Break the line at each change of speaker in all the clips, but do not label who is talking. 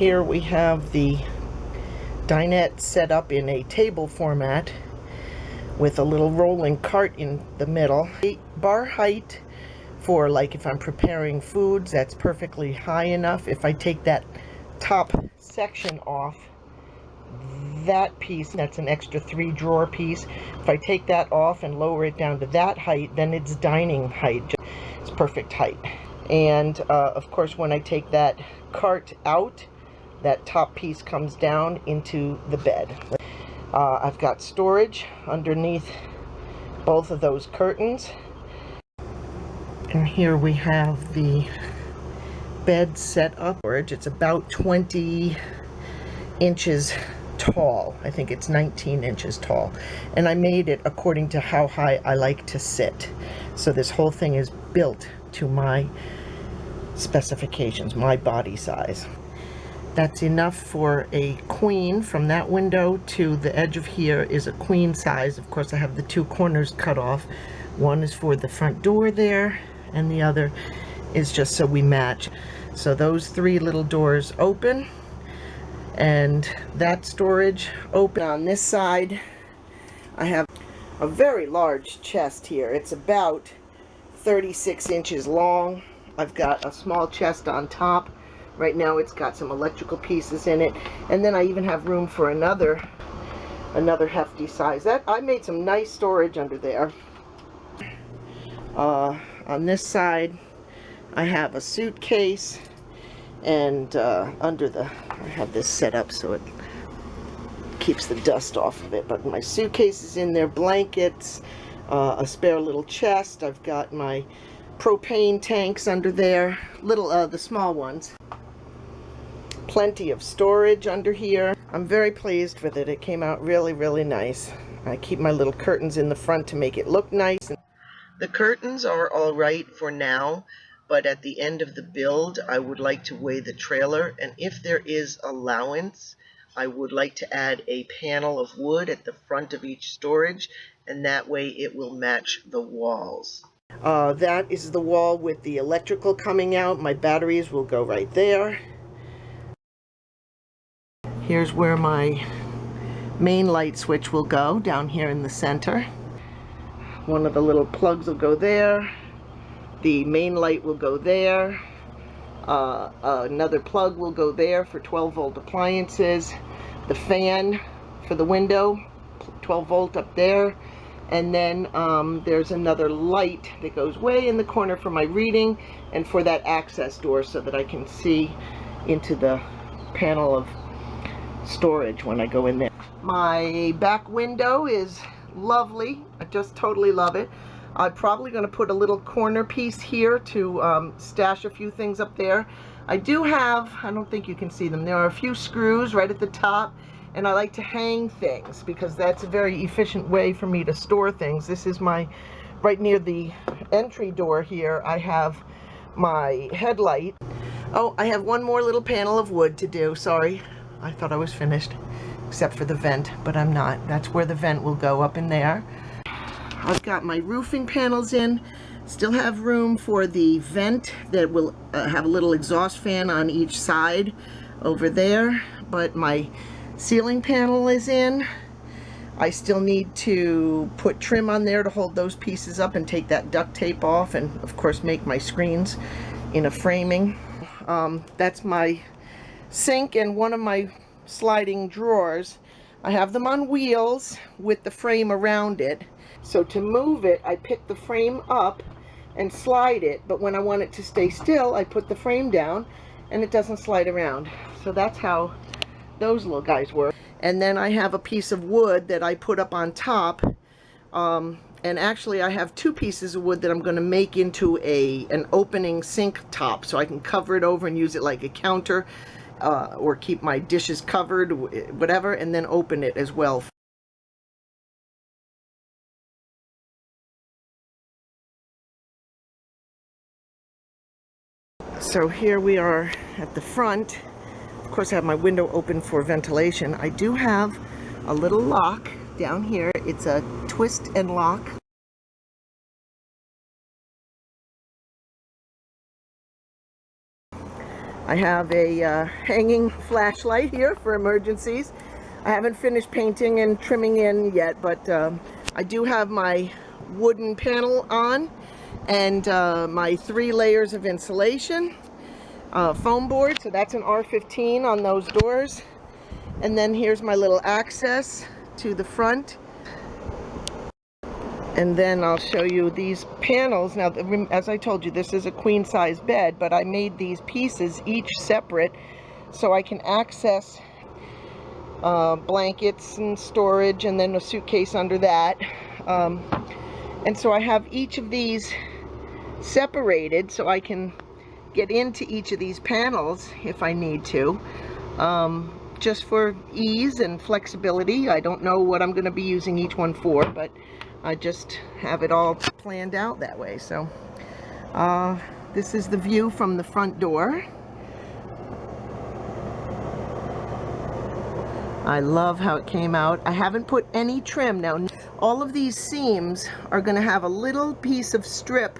Here we have the dinette set up in a table format with a little rolling cart in the middle. Bar height for, like, if I'm preparing foods, that's perfectly high enough. If I take that top section off, that piece, that's an extra 3-drawer piece. If I take that off and lower it down to that height, then it's dining height. It's perfect height. And of course, when I take that cart out, that top piece comes down into the bed. I've got storage underneath both of those curtains. And here we have the bed set up. It's about 20 inches tall. I think it's 19 inches tall. And I made it according to how high I like to sit. So this whole thing is built to my specifications, my body size. That's enough for a queen. From that window to the edge of here is a queen size. Of course, I have the 2 corners cut off. One is for the front door there, and the other is just so we match. So those 3 little doors open, and that storage open. On this side, I have a very large chest here. It's about 36 inches long. I've got a small chest on top. Right now it's got some electrical pieces in it, and then I even have room for another hefty size. That I made some nice storage under there. On this side I have a suitcase, and I have this set up so it keeps the dust off of it, but my suitcase is in there, blankets, a spare little chest. I've got my propane tanks under there, the small ones. Plenty of storage under here. I'm very pleased with it. It came out really, really nice. I keep my little curtains in the front to make it look nice. The curtains are all right for now, but at the end of the build, I would like to weigh the trailer, and if there is allowance, I would like to add a panel of wood at the front of each storage, and that way it will match the walls. That is the wall with the electrical coming out. My batteries will go right there. Here's where my main light switch will go, down here in the center. One of the little plugs will go there. The main light will go there. Another plug will go there for 12-volt appliances. The fan for the window, 12-volt up there. And then there's another light that goes way in the corner for my reading and for that access door so that I can see into the panel of storage when I go in there. My back window is lovely. I just totally love it. I'm probably going to put a little corner piece here to stash a few things up there. I do have, I don't think you can see them, there are a few screws right at the top, and I like to hang things because that's a very efficient way for me to store things. This is my, right near the entry door here, I have my headlight. Oh, I have one more little panel of wood to do, sorry. I thought I was finished, except for the vent, but I'm not. That's where the vent will go, up in there. I've got my roofing panels in. Still have room for the vent that will have a little exhaust fan on each side over there, but my ceiling panel is in. I still need to put trim on there to hold those pieces up and take that duct tape off, and of course make my screens in a framing. That's my sink and one of my sliding drawers. I have them on wheels with the frame around it. So to move it, I pick the frame up and slide it, but when I want it to stay still, I put the frame down and it doesn't slide around. So that's how those little guys work. And then I have a piece of wood that I put up on top. And actually I have 2 pieces of wood that I'm going to make into an opening sink top, so I can cover it over and use it like a counter, or keep my dishes covered, whatever, and then open it as well. So here we are at the front. Of course I have my window open for ventilation. I do have a little lock down here. It's a twist and lock. I have a hanging flashlight here for emergencies. I haven't finished painting and trimming in yet, but I do have my wooden panel on, and my 3 layers of insulation, foam board, so that's an R15 on those doors. And then here's my little access to the front. And then I'll show you these panels. Now, as I told you, this is a queen size bed, but I made these pieces each separate so I can access blankets and storage, and then a suitcase under that. And so I have each of these separated so I can get into each of these panels if I need to, just for ease and flexibility. I don't know what I'm going to be using each one for, but I just have it all planned out that way. So this is the view from the front door. I love how it came out. I haven't put any trim. Now, all of these seams are going to have a little piece of strip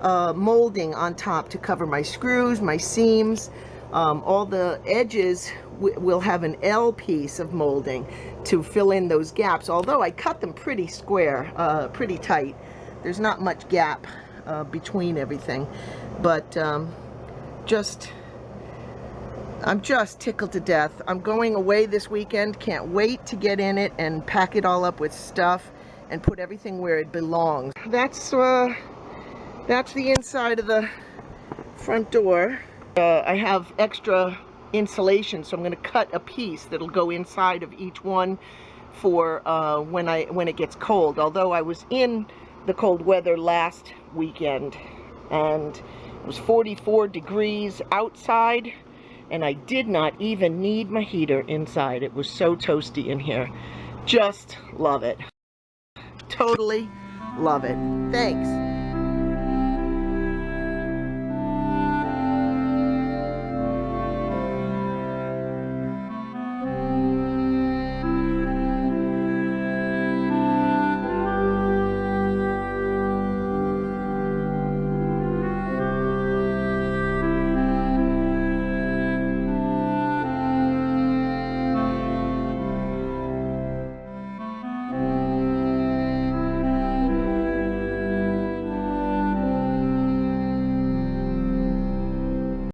molding on top to cover my screws, my seams. All the edges will have an L piece of molding to fill in those gaps, although I cut them pretty square, pretty tight. There's not much gap between everything, but I'm just tickled to death. I'm going away this weekend. Can't wait to get in it and pack it all up with stuff and put everything where it belongs. That's the inside of the front door. I have extra insulation, so I'm going to cut a piece that'll go inside of each one for when it gets cold. Although I was in the cold weather last weekend and it was 44 degrees outside, and I did not even need my heater inside. It was so toasty in here. Just love it. Totally love it. Thanks.